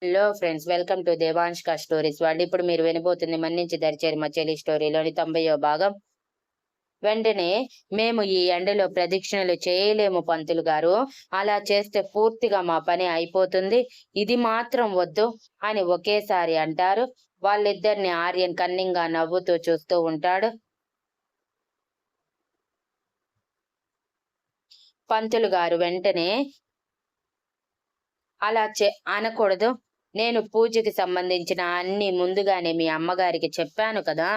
Hello friends, welcome to దేవాంష్క stories world. ఇప్పుడు మీరు వినబోతుంది మన్నించి దరిచేరి మా చెల్లి స్టోరీలోని 90వ భాగం. వెంటనే, మేము ఈ ఎండలో ప్రదక్షిణలు చేయలేము పంతులు గారు, అలా చేస్తే పూర్తిగా మా పని అయిపోతుంది, ఇది మాత్రం వద్దు అని ఒకేసారి అంటారు. వాళ్ళిద్దరిని ఆర్యన్ కన్నింగా నవ్వుతూ చూస్తూ ఉంటాడు. పంతులు గారు వెంటనే, అలా అనకూడదు, నేను పూజకి సంబంధించిన అన్ని ముందుగానే మీ అమ్మగారికి చెప్పాను కదా,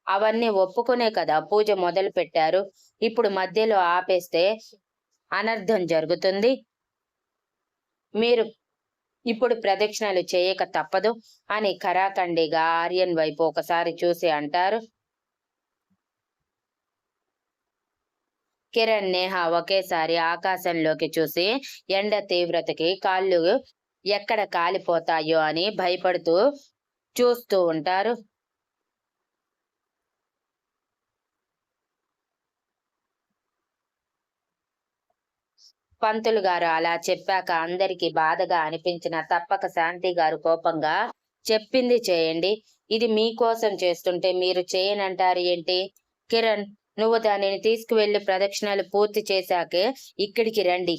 అవన్నీ ఒప్పుకునే కదా పూజ మొదలు పెట్టారు. ఇప్పుడు మధ్యలో ఆపేస్తే అనర్థం జరుగుతుంది. మీరు ఇప్పుడు ప్రదక్షిణలు చేయక తప్పదు అని ఖరాఖండిగా ఆర్యన్ వైపు ఒకసారి చూసి అంటారు. కిరణ్, నేహ ఒకేసారి ఆకాశంలోకి చూసి ఎండ తీవ్రతకి కాళ్ళు ఎక్కడ కాలిపోతాయో అని భయపడుతూ చూస్తూ ఉంటారు. పంతులు గారు అలా చెప్పాక అందరికీ బాధగా అనిపించిన తప్పక శాంతి గారు కోపంగా, చెప్పింది చేయండి, ఇది మీకోసం చేస్తుంటే మీరు చేయనంటారు ఏంటి? కిరణ్, నువ్వు దానిని తీసుకువెళ్లి ప్రదక్షిణలు పూర్తి చేశాకే ఇక్కడికి రండి.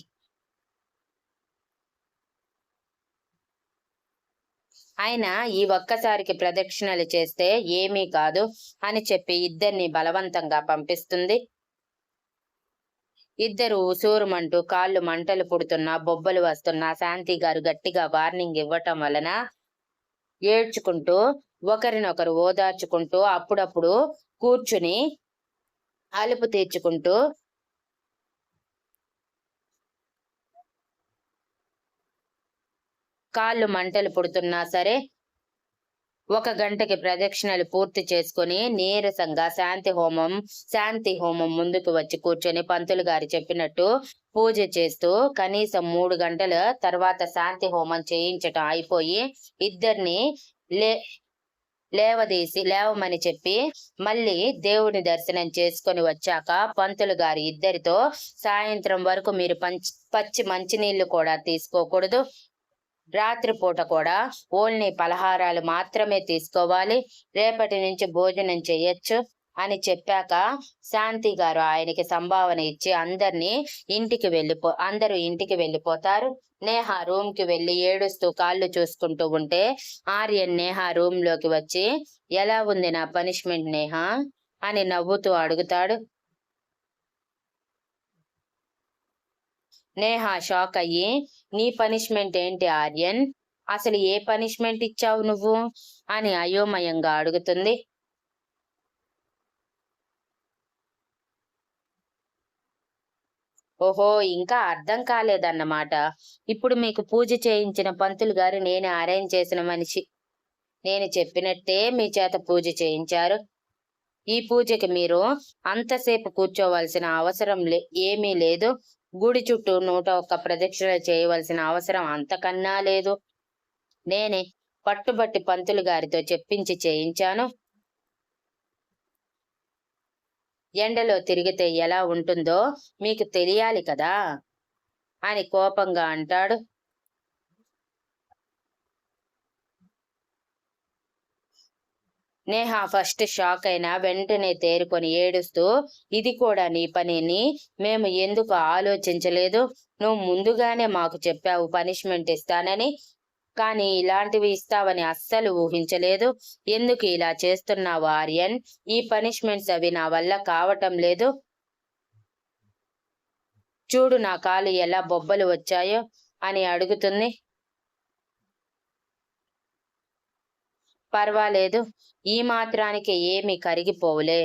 అయినా ఈ ఒక్కసారికి ప్రదక్షిణలు చేస్తే ఏమీ కాదు అని చెప్పి ఇద్దరిని బలవంతంగా పంపిస్తుంది. ఇద్దరు ఉసూరుమంటూ కాళ్ళు మంటలు పుడుతున్నా, బొబ్బలు వస్తున్నా శాంతి గారు గట్టిగా వార్నింగ్ ఇవ్వటం వలన ఏడ్చుకుంటూ ఒకరినొకరు ఓదార్చుకుంటూ అప్పుడప్పుడు కూర్చుని అలుపు తీర్చుకుంటూ కాళ్ళు మంటలు పుడుతున్నా సరే 1 గంటకి ప్రదక్షిణలు పూర్తి చేసుకుని నీరసంగా శాంతి హోమం ముందుకు వచ్చి కూర్చొని పంతులు గారు చెప్పినట్టు పూజ చేస్తూ కనీసం 3 గంటల తర్వాత శాంతి హోమం చేయించటం అయిపోయి ఇద్దరిని లేవమని చెప్పి మళ్ళీ దేవుని దర్శనం చేసుకొని వచ్చాక పంతులు గారు ఇద్దరితో, సాయంత్రం వరకు మీరు పచ్చి మంచినీళ్లు కూడా తీసుకోకూడదు, రాత్రిపూట కూడా ఓన్లీ పలహారాలు మాత్రమే తీసుకోవాలి, రేపటి నుంచి భోజనం చెయ్యొచ్చు అని చెప్పాక శాంతి గారు ఆయనకి సంభావన ఇచ్చి అందరూ ఇంటికి వెళ్ళిపోతారు. నేహ రూమ్ కి వెళ్లి ఏడుస్తూ కాళ్ళు చూసుకుంటూ ఉంటే ఆర్యన్ నేహ రూమ్ లోకి వచ్చి, ఎలా ఉంది నా పనిష్మెంట్ నేహ అని నవ్వుతూ అడుగుతాడు. నేహ షాక్ అయ్యి, నీ పనిష్మెంట్ ఏంటి ఆర్యన్, అసలు ఏ పనిష్మెంట్ ఇచ్చావు నువ్వు అని అయోమయంగా అడుగుతుంది. ఓహో, ఇంకా అర్థం కాలేదన్నమాట. ఇప్పుడు మీకు పూజ చేయించిన పంతులు గారు నేనే అరేంజ్ చేసిన మనిషి. నేను చెప్పినట్టే మీ చేత పూజ చేయించారు. ఈ పూజకి మీరు అంతసేపు కూర్చోవలసిన అవసరం ఏమీ లేదు. గుడి చుట్టూ 101 ప్రదక్షిణ చేయవలసిన అవసరం అంతకన్నా లేదు. నేనే పట్టుబట్టి పంతులు గారితో చెప్పించి చేయించాను. ఎండలో తిరిగితే ఎలా ఉంటుందో మీకు తెలియాలి కదా అని కోపంగా అంటాడు. నేహ ఫస్ట్ షాక్ అయినా వెంటనే తేరుకొని ఏడుస్తూ, ఇది కూడా నీ పనిని మేము ఎందుకు ఆలోచించలేదు, నువ్వు ముందుగానే మాకు చెప్పావు పనిష్మెంట్ ఇస్తానని, కానీ ఇలాంటివి ఇస్తావని అస్సలు ఊహించలేదు. ఎందుకు ఇలా చేస్తున్నావు ఆర్యన్, ఈ పనిష్మెంట్స్ అవి నా వల్ల కావటం లేదు. చూడు నా కాలు ఎలా బొబ్బలు వచ్చాయో అని అడుగుతుంది. పర్వాలేదు, ఈ మాత్రానికి ఏమి కరిగిపోవులే.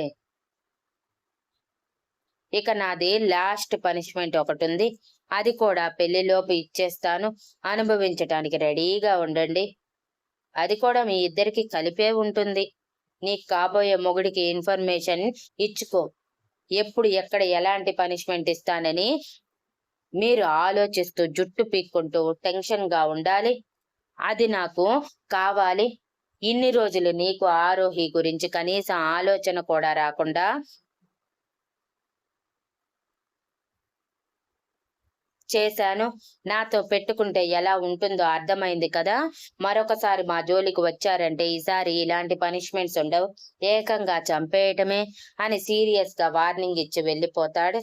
ఇక నాది లాస్ట్ పనిష్మెంట్ ఒకటి ఉంది, అది కూడా పెళ్లిలోపు ఇచ్చేస్తాను, అనుభవించటానికి రెడీగా ఉండండి. అది కూడా మీ ఇద్దరికి కలిపే ఉంటుంది. నీకు కాబోయే మొగుడికి ఇన్ఫర్మేషన్ ఇచ్చుకో, ఎప్పుడు ఎక్కడ ఎలాంటి పనిష్మెంట్ ఇస్తానని మీరు ఆలోచిస్తూ జుట్టు పీక్కుంటూ టెన్షన్ గా ఉండాలి. అది నాకు కావాలి. ఇన్ని రోజులు నీకు ఆరోహి గురించి కనీసం ఆలోచన కూడా రాకుండా చేశాను. నాతో పెట్టుకుంటే ఎలా ఉంటుందో అర్థమైంది కదా! మరొకసారి మా జోలికి వచ్చారంటే ఈసారి ఇలాంటి పనిష్మెంట్స్ ఉండవు. ఏకంగా చంపేయటమే అని సీరియస్‌గా వార్నింగ్ ఇచ్చి వెళ్ళిపోతాడు.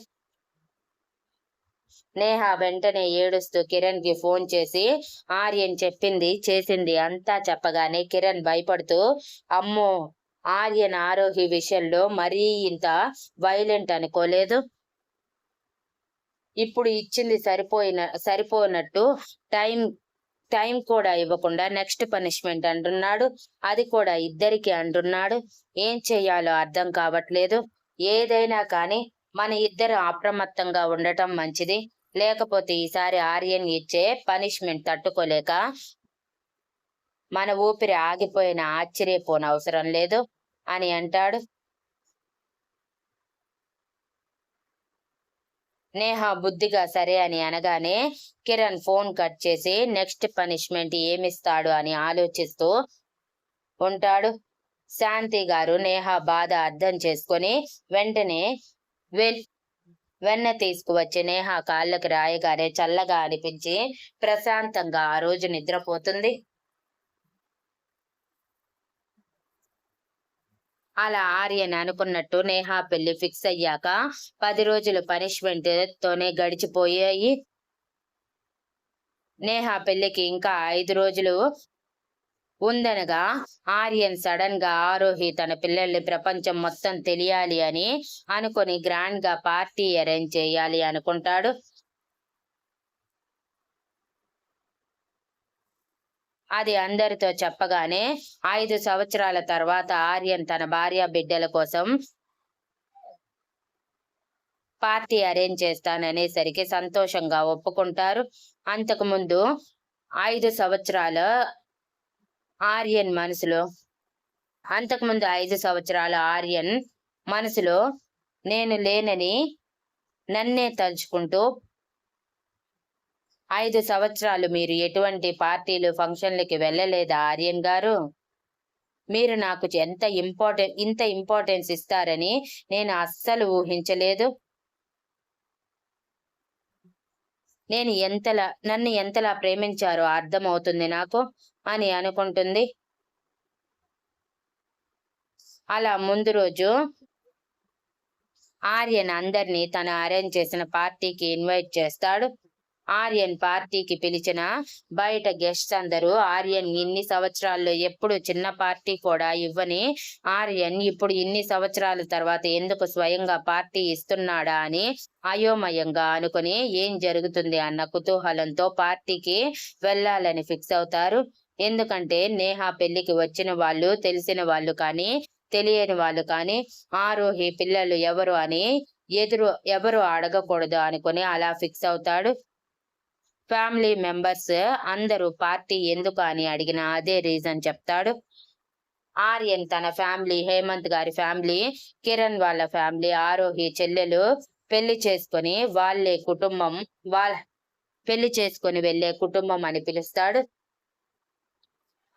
నేహ వెంటనే ఏడుస్తూ కిరణ్‌కి ఫోన్ చేసి ఆర్యన్ చెప్పింది, చేసింది అంతా చెప్పగానే కిరణ్ భయపడుతూ, అమ్మో! ఆర్యన్ ఆరోహి విషయంలో మరీ ఇంత వైలెంట్ అనుకోలేదు. ఇప్పుడు ఇచ్చింది సరిపోనట్టు టైం టైం కూడా ఇవ్వకుండా నెక్స్ట్ పనిష్మెంట్ అంటున్నాడు. అది కూడా ఇద్దరికి అంటున్నాడు. ఏం చెయ్యాలో అర్థం కావట్లేదు. ఏదైనా కానీ మన ఇద్దరు అప్రమత్తంగా ఉండటం మంచిది. లేకపోతే ఈసారి ఆర్యన్ ఇచ్చే పనిష్మెంట్ తట్టుకోలేక మన ఊపిరి ఆగిపోయినా ఆశ్చర్యపోనవసరం లేదు అని అంటాడు. నేహ బుద్ధిగా సరే అని అనగానే కిరణ్ ఫోన్ కట్ చేసి నెక్స్ట్ పనిష్మెంట్ ఏమిస్తాడు అని ఆలోచిస్తూ ఉంటాడు. శాంతి గారు నేహ బాధ అర్థం చేసుకొని వెంటనే వెన్న తీసుకువచ్చి నేహ కాళ్ళకి రాయగానే చల్లగా అనిపించి ప్రశాంతంగా ఆ రోజు నిద్రపోతుంది. అలా ఆర్యన్ అనుకున్నట్టు నేహ పెళ్లి ఫిక్స్ అయ్యాక 10 రోజులు పనిష్మెంట్ తోనే గడిచిపోయాయి. నేహ పెళ్లికి ఇంకా 5 రోజులు ఉందనగా ఆర్యన్ సడన్ గా ఆరోహి తన పిల్లల్ని ప్రపంచం మొత్తం తెలియాలి అని అనుకొని గ్రాండ్ గా పార్టీ అరేంజ్ చేయాలి అనుకుంటాడు. అది అందరితో చెప్పగానే 5 సంవత్సరాల తర్వాత ఆర్యన్ తన భార్య బిడ్డల కోసం పార్టీ అరేంజ్ చేస్తాననేసరికి సంతోషంగా ఒప్పుకుంటారు. అంతకుముందు 5 సంవత్సరాల ఆర్యన్ మనసులో అంతకుముందు 5 సంవత్సరాల ఆర్యన్ మనసులో నేను లేనని నన్నే తలుచుకుంటూ 5 సంవత్సరాలు మీరు ఎటువంటి పార్టీలు ఫంక్షన్లకి వెళ్ళలేదా ఆర్యన్ గారు? మీరు నాకు ఇంత ఇంపార్టెన్స్ ఇస్తారని నేను అస్సలు ఊహించలేదు. నన్ను ఎంతలా ప్రేమించారో అర్థమవుతుంది నాకు అని అనుకుంటుంది. అలా ముందు రోజు ఆర్యన్ అందరినీ తను అరేంజ్ చేసిన పార్టీకి ఇన్వైట్ చేస్తాడు. ఆర్యన్ పార్టీకి పిలిచిన బయట గెస్ట్స్ అందరూ ఆర్యన్ ఇన్ని సంవత్సరాల్లో ఎప్పుడు చిన్న పార్టీ కూడా ఇవ్వని ఆర్యన్ ఇప్పుడు ఇన్ని సంవత్సరాల తర్వాత ఎందుకు స్వయంగా పార్టీ ఇస్తున్నాడా అని అయోమయంగా అనుకుని ఏం జరుగుతుంది అన్న కుతూహలంతో పార్టీకి వెళ్ళాలని ఫిక్స్ అవుతారు. ఎందుకంటే నేహ పెళ్లికి వచ్చిన వాళ్ళు తెలిసిన వాళ్ళు కానీ తెలియని వాళ్ళు కానీ ఆరోహి పిల్లలు ఎవరు అని ఎవరు అడగకూడదు అనుకుని అలా ఫిక్స్ అవుతాడు. ఫ్యామిలీ మెంబర్స్ అందరూ పార్టీ ఎందుకు అని అడిగిన అదే రీజన్ చెప్తాడు. ఆర్యన్ తన ఫ్యామిలీ, హేమంత్ గారి ఫ్యామిలీ, కిరణ్ వాళ్ళ ఫ్యామిలీ, ఆరోహి చెల్లెలు పెళ్లి చేసుకొని పెళ్లి చేసుకొని వెళ్లే కుటుంబం అని పిలుస్తాడు.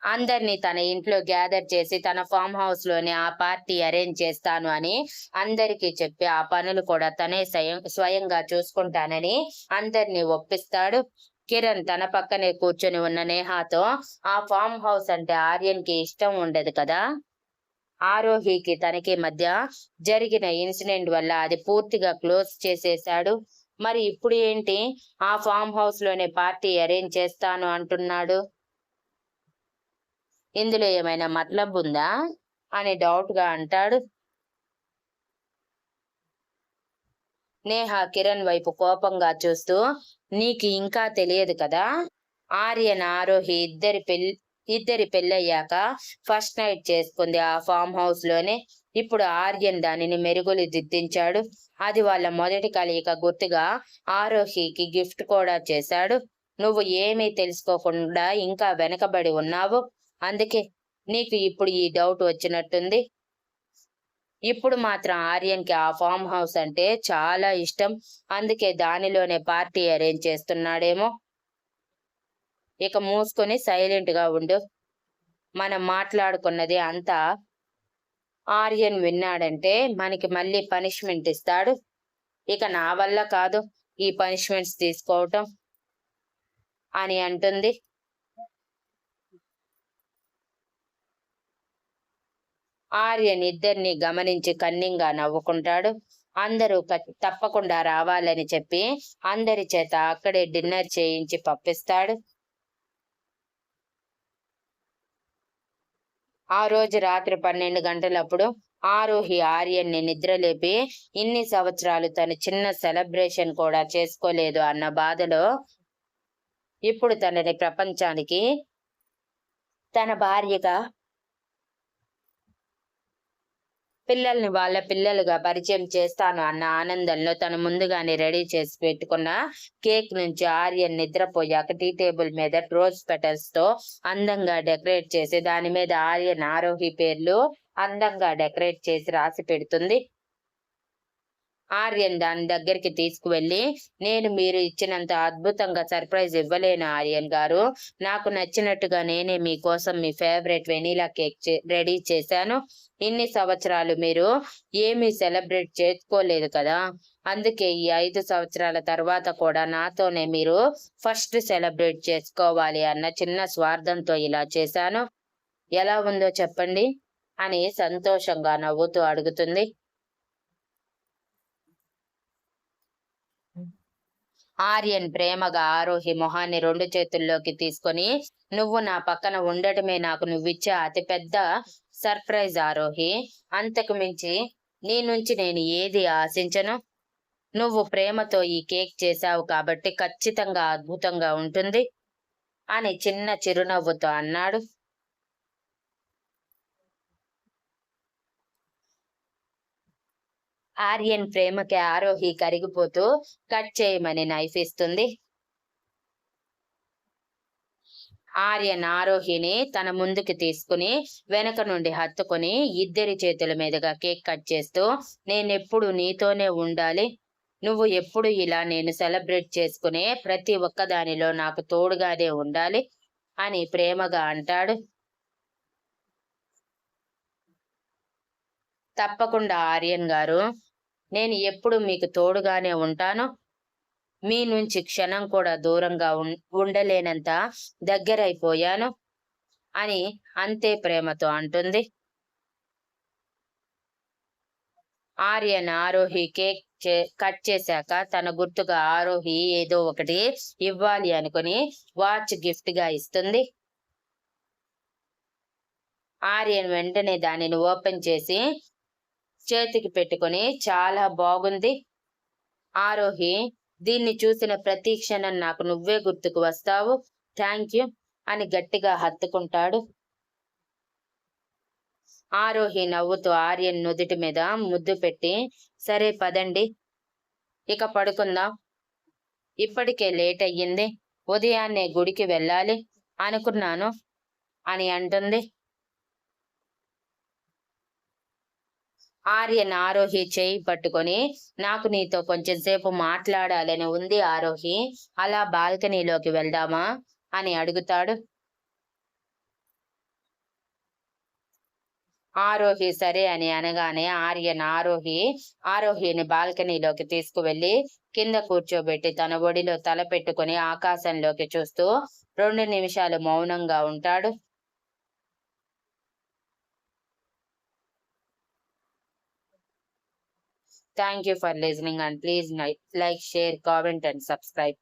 అందరినీ తన ఇంట్లో గ్యాదర్ చేసి తన ఫామ్ హౌస్ లోనే ఆ పార్టీ అరేంజ్ చేస్తాను అని అందరికీ చెప్పి ఆ పనులు కూడా తనే స్వయంగా చూసుకుంటానని అందరినీ ఒప్పిస్తాడు. కిరణ్ తన పక్కనే కూర్చొని ఉన్న నేహాతో ఆ ఫామ్ హౌస్ అంటే ఆర్యన్ కి ఇష్టం ఉండదు కదా. ఆరోహికి తనకి మధ్య జరిగిన ఇన్సిడెంట్ వల్ల అది పూర్తిగా క్లోజ్ చేసేశాడు. మరి ఇప్పుడు ఏంటి ఆ ఫామ్ హౌస్ లోనే పార్టీ అరేంజ్ చేస్తాను అంటున్నాడు? ఇందులో ఏమైనా మతలబ్ ఉందా అని డౌట్ గా అంటాడు. నేహ కిరణ్ వైపు కోపంగా చూస్తూ, నీకు ఇంకా తెలియదు కదా, ఆర్యన్ ఆరోహి ఇద్దరి పెళ్ళయ్యాక ఫస్ట్ నైట్ చేసుకుంది ఆ ఫామ్ హౌస్ లోనే. ఇప్పుడు ఆర్యన్ దానిని మెరుగులు దిద్దించాడు. అది వాళ్ళ మొదటి కలయిక గుర్తుగా ఆరోహికి గిఫ్ట్ కూడా చేశాడు. నువ్వు ఏమీ తెలుసుకోకుండా ఇంకా వెనకబడి ఉన్నావు. అందుకే నీకు ఇప్పుడు ఈ డౌట్ వచ్చినట్టుంది. ఇప్పుడు మాత్రం ఆర్యన్ కి ఆ ఫామ్ హౌస్ అంటే చాలా ఇష్టం. అందుకే దానిలోనే పార్టీ అరేంజ్ చేస్తున్నాడేమో. ఇక మూసుకొని సైలెంట్ గా ఉండు. మనం మాట్లాడుకున్నది అంతా ఆర్యన్ విన్నాడంటే మనకి మళ్ళీ పనిష్మెంట్ ఇస్తాడు. ఇక నా వల్ల కాదు. ఈ పనిష్మెంట్స్ తీసుకోవటం అని అంటుంది. ఆర్యన్ ఇద్దరిని గమనించి కన్నింగా నవ్వుకుంటాడు. అందరూ తప్పకుండా రావాలని చెప్పి అందరి చేత అక్కడే డిన్నర్ చేయించి పంపిస్తాడు. ఆ రోజు రాత్రి 12 గంటలప్పుడు ఆరోహి ఆర్యన్ని నిద్రలేపి ఇన్ని సంవత్సరాలు తను చిన్న సెలబ్రేషన్ కూడా చేసుకోలేదు అన్న బాధలో ఇప్పుడు తనని ప్రపంచానికి తన భార్యగా, పిల్లల్ని వాళ్ళ పిల్లలుగా పరిచయం చేస్తాను అన్న ఆనందంలో తను ముందుగానే రెడీ చేసి పెట్టుకున్న కేక్ నుంచి ఆర్యన్ నిద్రపోయాక టీ టేబుల్ మీద రోజ్ పెటల్స్ తో అందంగా డెకరేట్ చేసి దాని మీద ఆర్యన్ ఆరోహి పేర్లు అందంగా డెకరేట్ చేసి రాసి పెడుతుంది. ఆర్యన్ దాని దగ్గరికి తీసుకువెళ్ళి, నేను మీరు ఇచ్చినంత అద్భుతంగా సర్ప్రైజ్ ఇవ్వలేను ఆర్యన్ గారు. నాకు నచ్చినట్టుగా నేనే మీకోసం మీ ఫేవరెట్ వెనీలా కేక్ రెడీ చేశాను. ఇన్ని సంవత్సరాలు మీరు ఏమీ సెలబ్రేట్ చేసుకోలేదు కదా, అందుకే ఈ 5 సంవత్సరాల తర్వాత కూడా నాతోనే మీరు ఫస్ట్ సెలబ్రేట్ చేసుకోవాలి అన్న చిన్న స్వార్థంతో ఇలా చేశాను. ఎలా ఉందో చెప్పండి అని సంతోషంగా నవ్వుతూ అడుగుతుంది. ఆర్యన్ ప్రేమగా ఆరోహి మొహాన్ని 2 చేతుల్లోకి తీసుకొని, నువ్వు నా పక్కన ఉండటమే నాకు నువ్విచ్చే అతిపెద్ద సర్ప్రైజ్ ఆరోహి. అంతకు మించి నీ నుంచి నేను ఏది ఆశించను. నువ్వు ప్రేమతో ఈ కేక్ చేశావు కాబట్టి ఖచ్చితంగా అద్భుతంగా ఉంటుంది అని చిన్న చిరునవ్వుతో అన్నాడు. ఆర్యన్ ప్రేమకి ఆరోహి కరిగిపోతూ కట్ చేయమని నైఫ్ ఇస్తుంది. ఆర్యన్ ఆరోహిని తన ముందుకు తీసుకుని వెనక నుండి హత్తుకుని ఇద్దరి చేతుల మీదుగా కేక్ కట్ చేస్తూ, నేనెప్పుడు నీతోనే ఉండాలి, నువ్వు ఎప్పుడు ఇలా నేను సెలబ్రేట్ చేసుకునే ప్రతి ఒక్కదానిలో నాకు తోడుగానే ఉండాలి అని ప్రేమగా అంటాడు. తప్పకుండా ఆర్యన్ గారు, నేను ఎప్పుడు మీకు తోడుగానే ఉంటాను. మీ నుంచి క్షణం కూడా దూరంగా ఉండలేనంత దగ్గరైపోయాను అని అంతే ప్రేమతో అంటుంది. ఆర్యన్ ఆరోహి కేక్ కట్ చేశాక తన గుర్తుగా ఆరోహి ఏదో ఒకటి ఇవ్వాలి అనుకుని వాచ్ గిఫ్ట్ గా ఇస్తుంది. ఆర్యన్ వెంటనే దానిని ఓపెన్ చేసి చేతికి పెట్టుకుని, చాలా బాగుంది ఆరోహి, దీన్ని చూసిన ప్రతి క్షణం నాకు నువ్వే గుర్తుకు వస్తావు, థ్యాంక్ యూ అని గట్టిగా హత్తుకుంటాడు. ఆరోహి నవ్వుతూ ఆర్యన్ నుదుటి మీద ముద్దు పెట్టి, సరే పదండి ఇక పడుకుందాం, ఇప్పటికే లేట్ అయ్యింది, ఉదయాన్నే గుడికి వెళ్ళాలి అనుకున్నాను అని అంటుంది. ఆర్యన్ ఆరోహి చేయి పట్టుకొని, నాకు నీతో కొంచెం సేపు మాట్లాడాలని ఉంది ఆరోహి, అలా బాల్కనీలోకి వెళ్దామా అని అడుగుతాడు. ఆరోహి సరే అని అనగానే ఆర్యన్ ఆరోహిని బాల్కనీలోకి తీసుకువెళ్లి కింద కూర్చోబెట్టి తన ఒడిలో తల పెట్టుకుని ఆకాశంలోకి చూస్తూ 2 నిమిషాలు మౌనంగా ఉంటాడు. Thank you for listening and please like, share, comment and subscribe.